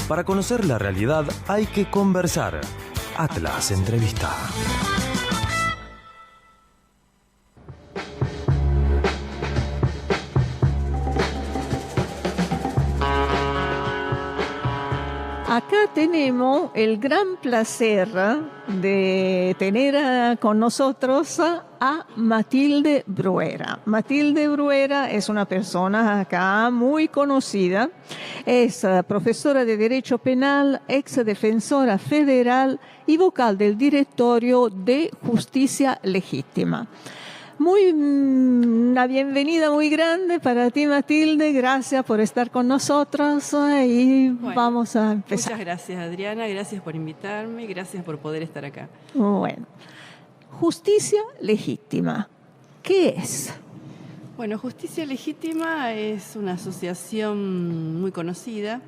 Para conocer la realidad hay que conversar. Atlas Entrevista. Acá tenemos el gran placer de tener con nosotros a Matilde Bruera. Matilde Bruera es una persona acá muy conocida. Es profesora de Derecho Penal, ex defensora federal y vocal del Directorio de Justicia Legítima. Una bienvenida muy grande para ti, Matilde. Gracias por estar con nosotros y vamos a empezar. Muchas gracias, Adriana. Gracias por invitarme. Gracias por poder estar acá. Bueno, Justicia Legítima, ¿qué es? Bueno, Justicia Legítima es una asociación muy conocida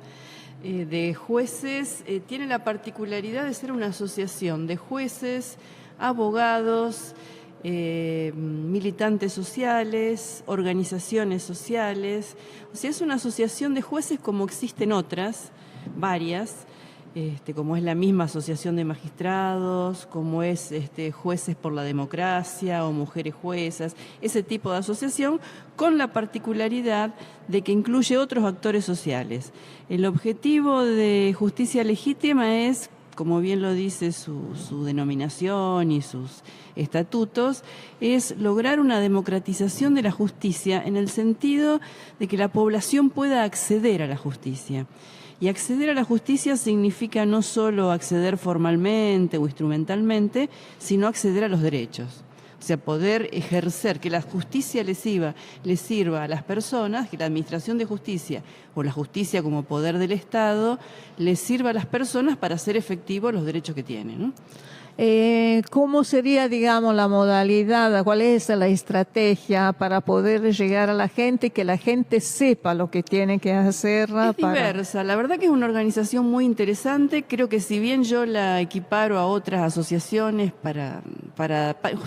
de jueces. Tiene la particularidad de ser una asociación de jueces, abogados, militantes sociales, organizaciones sociales. O sea, es una asociación de jueces como existen otras, varias, como es la misma asociación de magistrados, como es Jueces por la Democracia o Mujeres Juezas, ese tipo de asociación, con la particularidad de que incluye otros actores sociales. El objetivo de Justicia Legítima es, como bien lo dice su denominación y sus estatutos, es lograr una democratización de la justicia en el sentido de que la población pueda acceder a la justicia. Y acceder a la justicia significa no solo acceder formalmente o instrumentalmente, sino acceder a los derechos. O sea, poder ejercer, que la justicia les sirva a las personas, que la administración de justicia o la justicia como poder del Estado les sirva a las personas para hacer efectivos los derechos que tienen, ¿no? ¿Cómo sería, digamos, la modalidad? ¿Cuál es la estrategia para poder llegar a la gente y que la gente sepa lo que tiene que hacer? Es diversa. La verdad que es una organización muy interesante. Creo que si bien yo la equiparo a otras asociaciones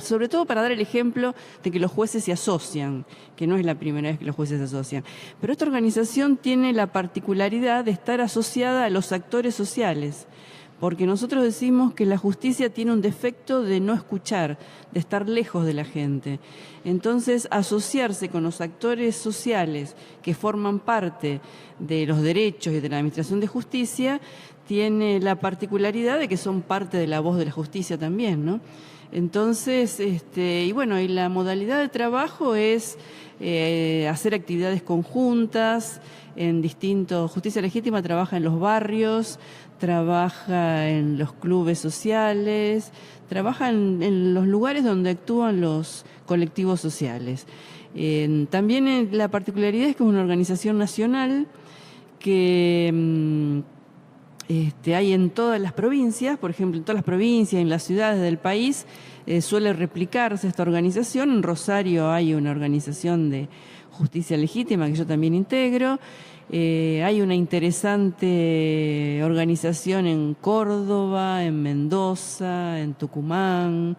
sobre todo para dar el ejemplo de que los jueces se asocian, que no es la primera vez que los jueces se asocian. Pero esta organización tiene la particularidad de estar asociada a los actores sociales. Porque nosotros decimos que la justicia tiene un defecto de no escuchar, de estar lejos de la gente. Entonces, asociarse con los actores sociales que forman parte de los derechos y de la administración de justicia tiene la particularidad de que son parte de la voz de la justicia también, ¿no? Entonces, y la modalidad de trabajo es hacer actividades conjuntas en distintos. Justicia Legítima trabaja en los barrios, trabaja en los clubes sociales, trabaja en los lugares donde actúan los colectivos sociales. También la particularidad es que es una organización nacional que hay en todas las provincias, por ejemplo, en todas las provincias, en las ciudades del país, suele replicarse esta organización. En Rosario hay una organización de Justicia Legítima que yo también integro. Hay una interesante organización en Córdoba, en Mendoza, en Tucumán,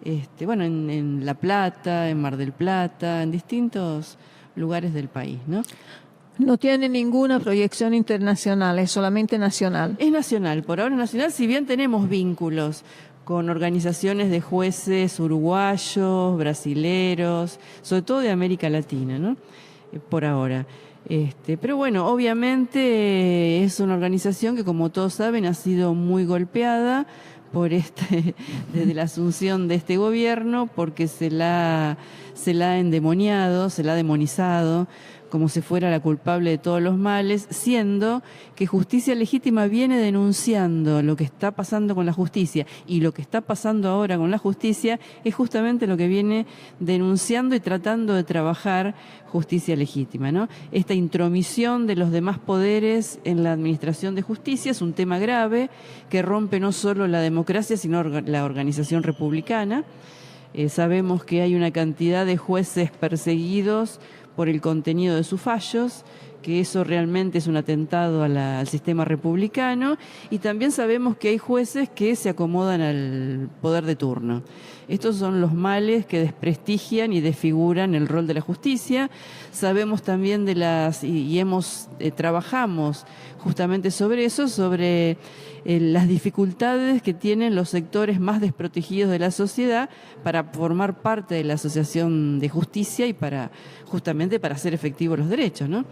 en La Plata, en Mar del Plata, en distintos lugares del país, ¿no? No tiene ninguna proyección internacional, es solamente nacional. Es nacional, por ahora es nacional, si bien tenemos vínculos con organizaciones de jueces uruguayos, brasileros, sobre todo de América Latina, ¿no? Por ahora. Pero bueno, obviamente es una organización que, como todos saben, ha sido muy golpeada por desde la asunción de este gobierno, porque se la ha endemoniado, se la ha demonizado, como si fuera la culpable de todos los males, siendo que Justicia Legítima viene denunciando lo que está pasando con la justicia, y lo que está pasando ahora con la justicia es justamente lo que viene denunciando y tratando de trabajar Justicia Legítima, ¿no? Esta intromisión de los demás poderes en la administración de justicia es un tema grave que rompe no solo la democracia, sino la organización republicana. Sabemos que hay una cantidad de jueces perseguidos por el contenido de sus fallos, que eso realmente es un atentado al sistema republicano, y también sabemos que hay jueces que se acomodan al poder de turno. Estos son los males que desprestigian y desfiguran el rol de la justicia. Sabemos también trabajamos justamente sobre eso, sobre las dificultades que tienen los sectores más desprotegidos de la sociedad para formar parte de la Asociación de Justicia y justamente para hacer efectivos los derechos, ¿no?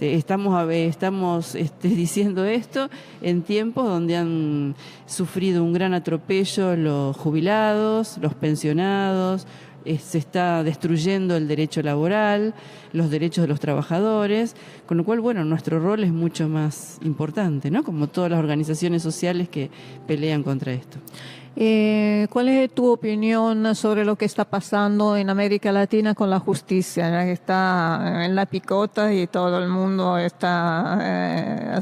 Estamos diciendo esto en tiempos donde han sufrido un gran atropello los jubilados, los pensionados, se está destruyendo el derecho laboral, los derechos de los trabajadores, con lo cual, bueno, nuestro rol es mucho más importante, ¿no? Como todas las organizaciones sociales que pelean contra esto. ¿Cuál es tu opinión sobre lo que está pasando en América Latina con la justicia? Ya que está en la picota y todo el mundo está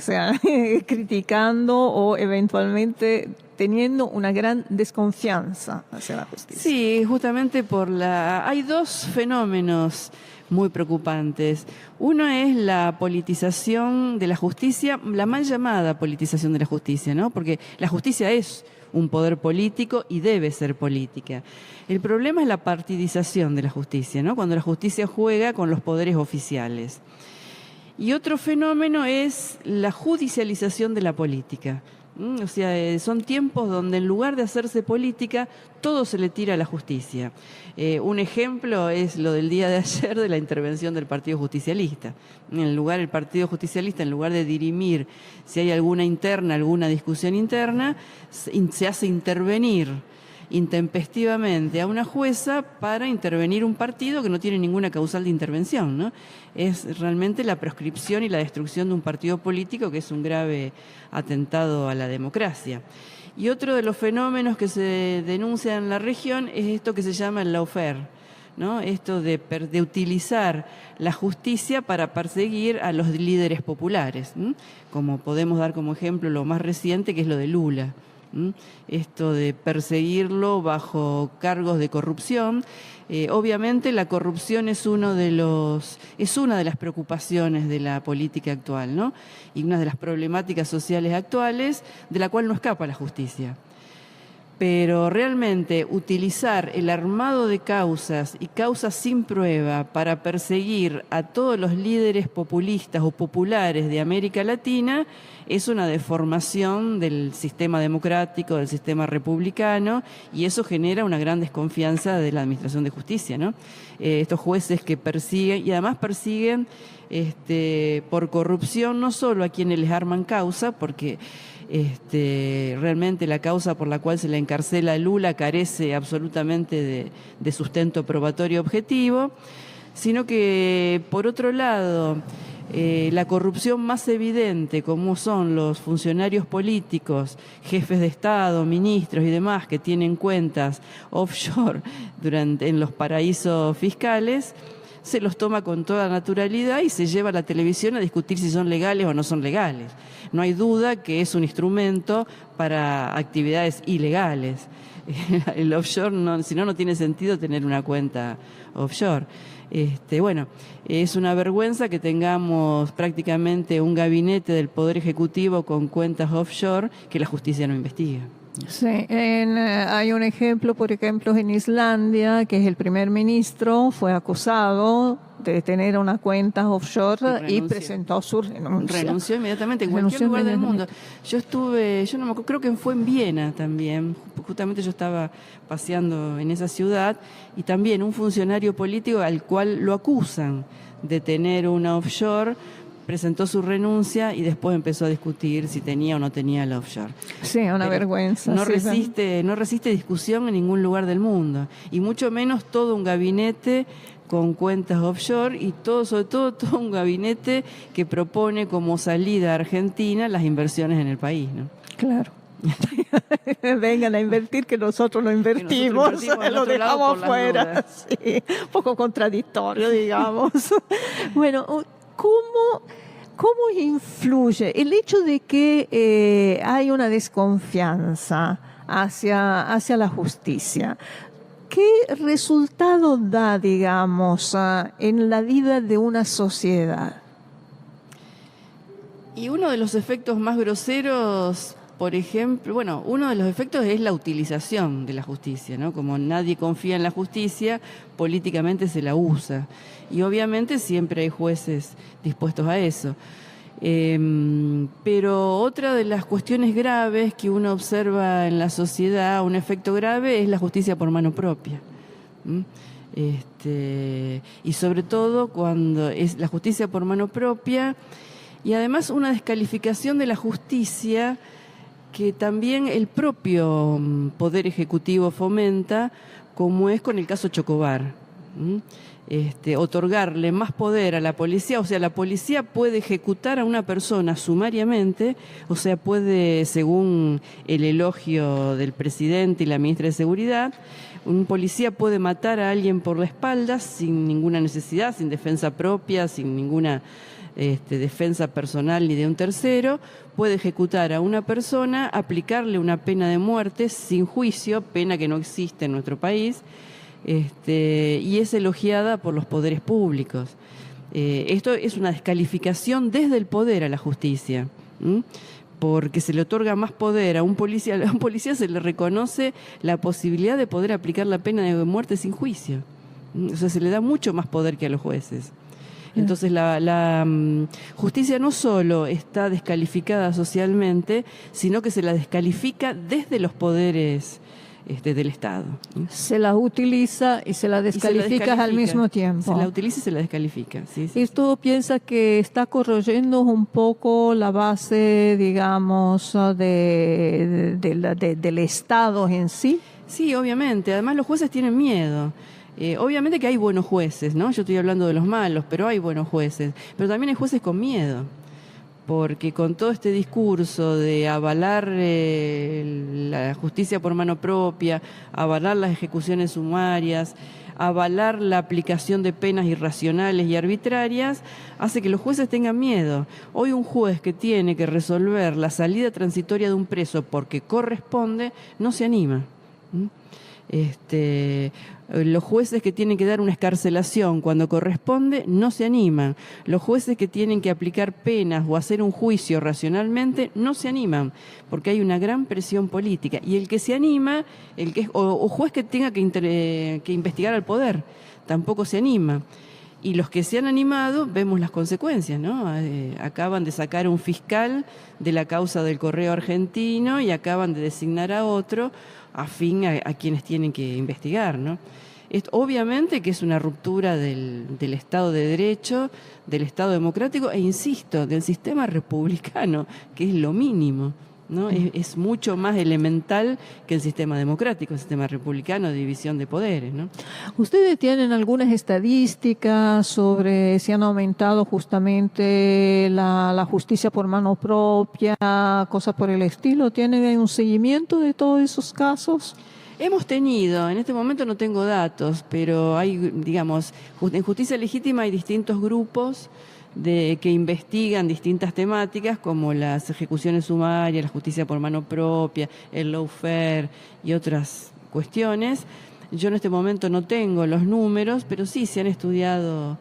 criticando o eventualmente teniendo una gran desconfianza hacia la justicia. Sí, justamente hay dos fenómenos muy preocupantes. Uno es la politización de la justicia, la mal llamada politización de la justicia, ¿no? Porque la justicia es un poder político y debe ser política. El problema es la partidización de la justicia, ¿no? Cuando la justicia juega con los poderes oficiales. Y otro fenómeno es la judicialización de la política. O sea, son tiempos donde en lugar de hacerse política, todo se le tira a la justicia. Un ejemplo es lo del día de ayer de la intervención del Partido Justicialista. El Partido Justicialista, en lugar de dirimir si hay alguna discusión interna, se hace intervenir intempestivamente a una jueza para intervenir un partido que no tiene ninguna causal de intervención, ¿no? Es realmente la proscripción y la destrucción de un partido político que es un grave atentado a la democracia. Y otro de los fenómenos que se denuncian en la región es esto que se llama el lawfare, ¿no? Esto de utilizar la justicia para perseguir a los líderes populares, ¿no? Como podemos dar como ejemplo lo más reciente, que es lo de Lula. Esto de perseguirlo bajo cargos de corrupción. Obviamente la corrupción es una de las preocupaciones de la política actual, ¿no? Y una de las problemáticas sociales actuales de la cual no escapa la justicia. Pero realmente utilizar el armado de causas y causas sin prueba para perseguir a todos los líderes populistas o populares de América Latina es una deformación del sistema democrático, del sistema republicano, y eso genera una gran desconfianza de la administración de justicia, ¿no? Estos jueces que persiguen, y además persiguen por corrupción no solo a quienes les arman causa, porque realmente la causa por la cual se le encarcela a Lula carece absolutamente de sustento probatorio objetivo, sino que, por otro lado, la corrupción más evidente, como son los funcionarios políticos, jefes de Estado, ministros y demás que tienen cuentas offshore en los paraísos fiscales, se los toma con toda naturalidad y se lleva a la televisión a discutir si son legales o no son legales. No hay duda que es un instrumento para actividades ilegales. El offshore, si no, no tiene sentido tener una cuenta offshore. Bueno, es una vergüenza que tengamos prácticamente un gabinete del Poder Ejecutivo con cuentas offshore que la justicia no investiga. Sí, hay un ejemplo, por ejemplo, en Islandia, que es el primer ministro, fue acusado de tener una cuenta offshore y presentó su renuncia. Renunció inmediatamente en cualquier lugar del mundo. Yo no me acuerdo, creo que fue en Viena también. Justamente yo estaba paseando en esa ciudad y también un funcionario político al cual lo acusan de tener una offshore presentó su renuncia y después empezó a discutir si tenía o no tenía el offshore. Sí, una vergüenza. No resiste discusión en ningún lugar del mundo, y mucho menos todo un gabinete con cuentas offshore y sobre todo un gabinete que propone como salida a Argentina las inversiones en el país, ¿no? Claro. Vengan a invertir, que nosotros no invertimos, lo dejamos afuera. Sí, un poco contradictorio, digamos. Bueno, ¿cómo influye el hecho de que hay una desconfianza hacia la justicia? ¿Qué resultado da, digamos, en la vida de una sociedad? Y uno de los efectos más groseros, por ejemplo, bueno, uno de los efectos es la utilización de la justicia, ¿no? Como nadie confía en la justicia, políticamente se la usa. Y obviamente siempre hay jueces dispuestos a eso. Pero otra de las cuestiones graves que uno observa en la sociedad, un efecto grave, es la justicia por mano propia. Y sobre todo cuando es la justicia por mano propia y además una descalificación de la justicia que también el propio Poder Ejecutivo fomenta, como es con el caso Chocobar. Otorgarle más poder a la policía, o sea, la policía puede ejecutar a una persona sumariamente, o sea, puede, según el elogio del presidente y la ministra de Seguridad, un policía puede matar a alguien por la espalda sin ninguna necesidad, sin defensa propia, sin ninguna defensa personal ni de un tercero, puede ejecutar a una persona, aplicarle una pena de muerte sin juicio, pena que no existe en nuestro país, y es elogiada por los poderes públicos. Esto es una descalificación desde el poder a la justicia, porque se le otorga más poder a un policía se le reconoce la posibilidad de poder aplicar la pena de muerte sin juicio. O sea, se le da mucho más poder que a los jueces. Entonces la justicia no solo está descalificada socialmente, sino que se la descalifica desde los poderes del Estado. Se la utiliza y se la descalifica al mismo tiempo. Se la utiliza y se la descalifica. Sí. ¿Y tú piensas que está corroyendo un poco la base, digamos, del Estado en sí? Sí, obviamente. Además, los jueces tienen miedo. Obviamente que hay buenos jueces, ¿no? Yo estoy hablando de los malos, pero hay buenos jueces. Pero también hay jueces con miedo. Porque con todo este discurso de avalar la justicia por mano propia, avalar las ejecuciones sumarias, avalar la aplicación de penas irracionales y arbitrarias, hace que los jueces tengan miedo. Hoy un juez que tiene que resolver la salida transitoria de un preso porque corresponde, no se anima. Los jueces que tienen que dar una excarcelación cuando corresponde no se animan. Los jueces que tienen que aplicar penas o hacer un juicio racionalmente no se animan, porque hay una gran presión política. Y el que se anima, o juez que tenga que investigar al poder, tampoco se anima. Y los que se han animado, vemos las consecuencias, ¿no? Acaban de sacar un fiscal de la causa del Correo Argentino y acaban de designar a otro afín a quienes tienen que investigar, ¿no? Obviamente que es una ruptura del Estado de Derecho, del Estado democrático e, insisto, del sistema republicano, que es lo mínimo, ¿no? Es mucho más elemental que el sistema democrático, el sistema republicano de división de poderes, ¿no? ¿Ustedes tienen algunas estadísticas sobre si han aumentado justamente la justicia por mano propia, cosas por el estilo? ¿Tienen un seguimiento de todos esos casos? Hemos tenido, en este momento no tengo datos, pero hay, digamos, en justicia legítima hay distintos grupos que investigan distintas temáticas como las ejecuciones sumarias, la justicia por mano propia, el lawfare y otras cuestiones. Yo en este momento no tengo los números, pero sí se han estudiado.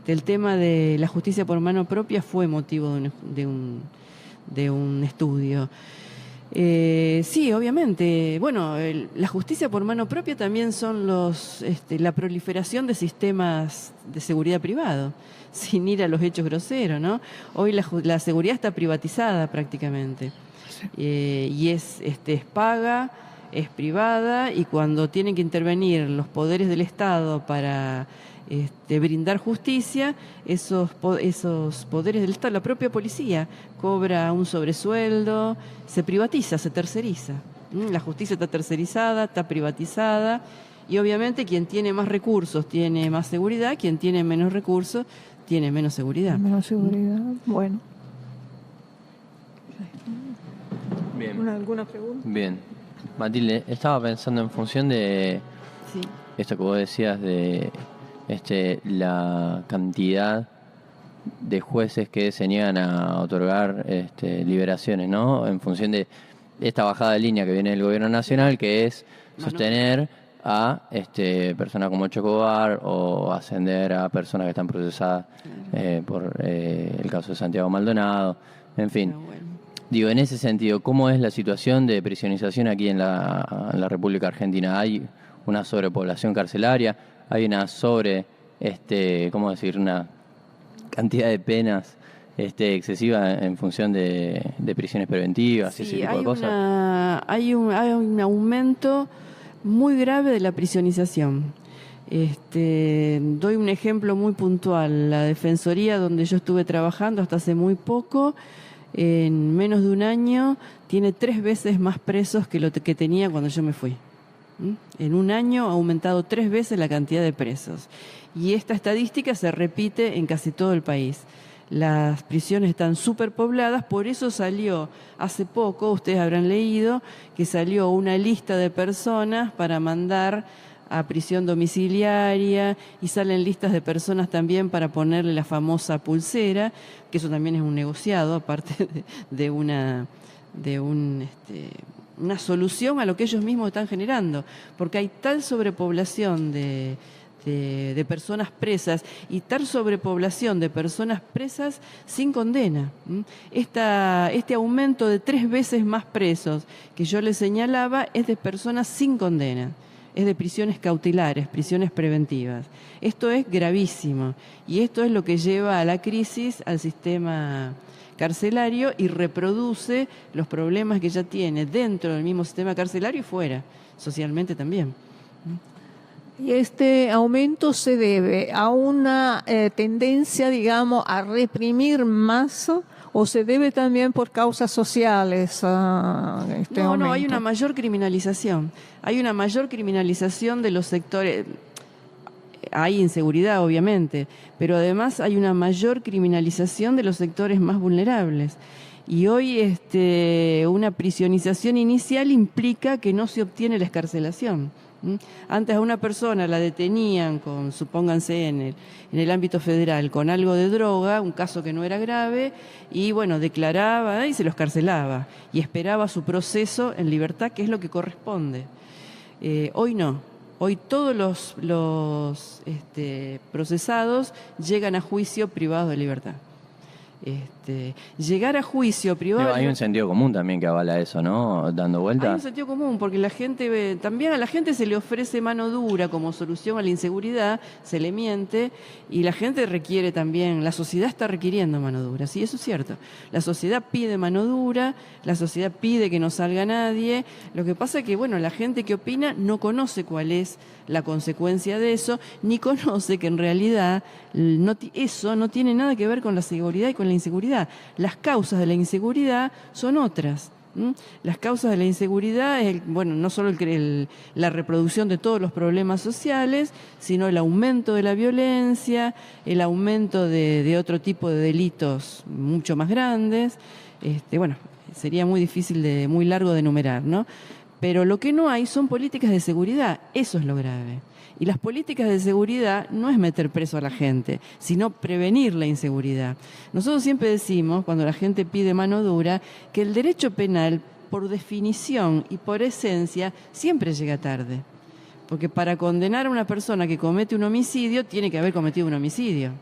El tema de la justicia por mano propia fue motivo de un estudio. Sí, obviamente. Bueno, la justicia por mano propia también son la proliferación de sistemas de seguridad privado, sin ir a los hechos groseros, ¿no? Hoy la seguridad está privatizada prácticamente. Y es paga, es privada, y cuando tienen que intervenir los poderes del Estado para brindar justicia, esos poderes del Estado, la propia policía cobra un sobresueldo, se privatiza, se terceriza. La justicia está tercerizada, está privatizada, y obviamente quien tiene más recursos tiene más seguridad, quien tiene menos recursos tiene menos seguridad. Menos seguridad, bueno. Bien. ¿Alguna pregunta? Bien. Matilde, estaba pensando en función de Sí. esto que vos decías de la cantidad de jueces que se niegan a otorgar liberaciones, ¿no? En función de esta bajada de línea que viene del gobierno nacional, que es sostener a personas como Chocobar o ascender a personas que están procesadas por el caso de Santiago Maldonado, En fin. Bueno. Digo, en ese sentido, ¿cómo es la situación de prisionización aquí en la República Argentina? ¿Hay una sobrepoblación carcelaria? ¿Hay una ¿cómo decir? Una cantidad de penas excesiva en función de prisiones preventivas y ese tipo de cosas? Hay un aumento muy grave de la prisionización. Doy un ejemplo muy puntual. La Defensoría, donde yo estuve trabajando hasta hace muy poco, en menos de un año tiene 3 veces más presos que lo que tenía cuando yo me fui. En un año ha aumentado 3 veces la cantidad de presos. Y esta estadística se repite en casi todo el país. Las prisiones están superpobladas, por eso salió hace poco, ustedes habrán leído, que salió una lista de personas para mandar a prisión domiciliaria, y salen listas de personas también para ponerle la famosa pulsera, que eso también es un negociado, aparte de una solución a lo que ellos mismos están generando, porque hay tal sobrepoblación de personas presas y tal sobrepoblación de personas presas sin condena. Este aumento de 3 veces más presos que yo les señalaba es de personas sin condena, es de prisiones cautelares, prisiones preventivas. Esto es gravísimo y esto es lo que lleva a la crisis al sistema carcelario y reproduce los problemas que ya tiene dentro del mismo sistema carcelario y fuera, socialmente también. Y este aumento se debe a una tendencia, digamos, a reprimir más, o se debe también por causas sociales este aumento. No, hay una mayor criminalización. Hay una mayor criminalización de los sectores. Hay inseguridad, obviamente, pero además hay una mayor criminalización de los sectores más vulnerables. Y hoy una prisionización inicial implica que no se obtiene la excarcelación. Antes a una persona la detenían supónganse en el ámbito federal, con algo de droga, un caso que no era grave, y bueno, declaraba y se lo excarcelaba, y esperaba su proceso en libertad, que es lo que corresponde. Hoy no. Hoy todos los procesados llegan a juicio privados de libertad. Llegar a juicio privado... Hay un sentido común también que avala eso, ¿no? Dando vueltas. Hay un sentido común, porque la gente también a la gente se le ofrece mano dura como solución a la inseguridad, se le miente, y la gente requiere también, la sociedad está requiriendo mano dura, sí, eso es cierto. La sociedad pide mano dura, la sociedad pide que no salga nadie. Lo que pasa es que, bueno, la gente que opina no conoce cuál es la consecuencia de eso, ni conoce que en realidad eso no tiene nada que ver con la seguridad y con la inseguridad. Las causas de la inseguridad son otras. Las causas de la inseguridad es, no solo la reproducción de todos los problemas sociales, sino el aumento de la violencia, el aumento de otro tipo de delitos mucho más grandes. Sería muy difícil, muy largo de enumerar, ¿no? Pero lo que no hay son políticas de seguridad, eso es lo grave. Y las políticas de seguridad no es meter preso a la gente, sino prevenir la inseguridad. Nosotros siempre decimos, cuando la gente pide mano dura, que el derecho penal, por definición y por esencia, siempre llega tarde. Porque para condenar a una persona que comete un homicidio, tiene que haber cometido un homicidio.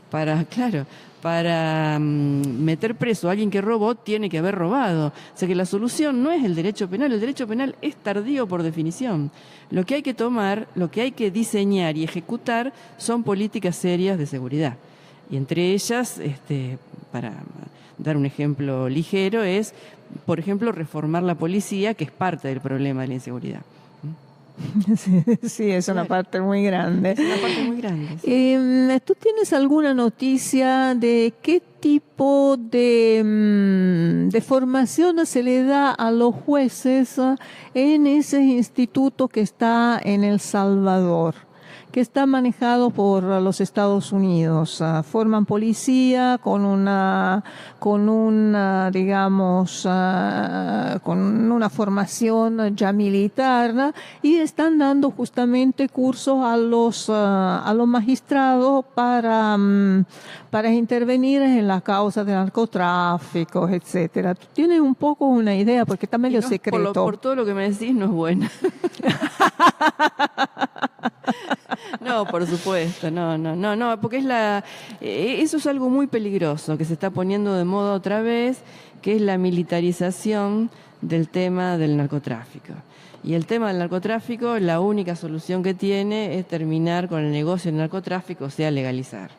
Para meter preso a alguien que robó, tiene que haber robado. O sea que la solución no es el derecho penal es tardío por definición. Lo que hay que tomar, lo que hay que diseñar y ejecutar son políticas serias de seguridad. Y entre ellas, para dar un ejemplo ligero, es, por ejemplo, reformar la policía, que es parte del problema de la inseguridad. Sí, es una parte muy grande. Es una parte muy grande. Sí. ¿Tú tienes alguna noticia de qué tipo de formación se le da a los jueces en ese instituto que está en El Salvador, que está manejado por los Estados Unidos? Forman policía con una formación ya militar, y están dando justamente cursos a los magistrados para intervenir en la causa de narcotráfico, etcétera. ¿Tú tienes un poco una idea? Porque está medio secreto. Por todo lo que me decís, no es buena. No, por supuesto, no, porque eso es algo muy peligroso que se está poniendo de moda otra vez, que es la militarización del tema del narcotráfico. Y el tema del narcotráfico, la única solución que tiene es terminar con el negocio del narcotráfico, o sea, legalizar.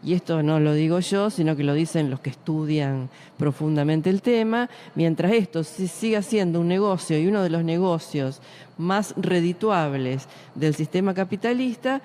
Y esto no lo digo yo, sino que lo dicen los que estudian profundamente el tema. Mientras esto siga siendo un negocio y uno de los negocios más redituables del sistema capitalista,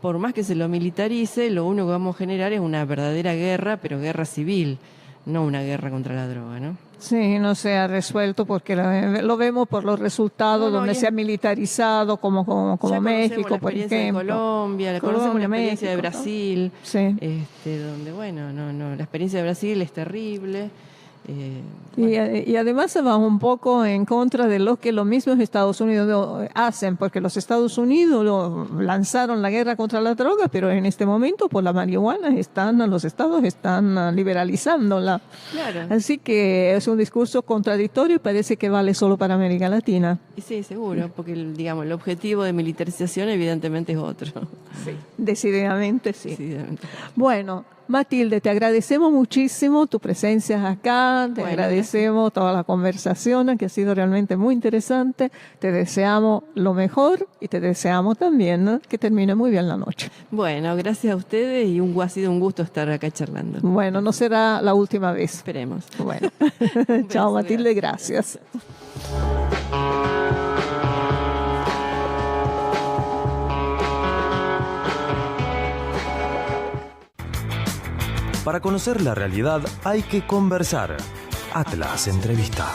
por más que se lo militarice, lo único que vamos a generar es una verdadera guerra, pero guerra civil, no una guerra contra la droga, ¿no? Sí, no se ha resuelto porque lo vemos por los resultados donde se ha militarizado, como ya México, la por experiencia ejemplo. de Colombia, conocemos la experiencia de Brasil, Sí. Donde, bueno, la experiencia de Brasil es terrible. Y además se va un poco en contra de lo que los mismos Estados Unidos hacen, porque los Estados Unidos lanzaron la guerra contra la droga, pero en este momento por la marihuana los estados están liberalizándola. Claro. Así que es un discurso contradictorio y parece que vale solo para América Latina. Y sí, seguro, porque digamos el objetivo de militarización evidentemente es otro. Sí. Decididamente sí. Decididamente. Bueno, Matilde, te agradecemos muchísimo tu presencia acá, te agradecemos toda la conversación que ha sido realmente muy interesante, te deseamos lo mejor y te deseamos también, ¿no?, que termine muy bien la noche. Bueno, gracias a ustedes y ha sido un gusto estar acá charlando. Bueno, no será la última vez. Esperemos. Bueno, chao Matilde, gracias. Para conocer la realidad hay que conversar. Atlas Entrevista.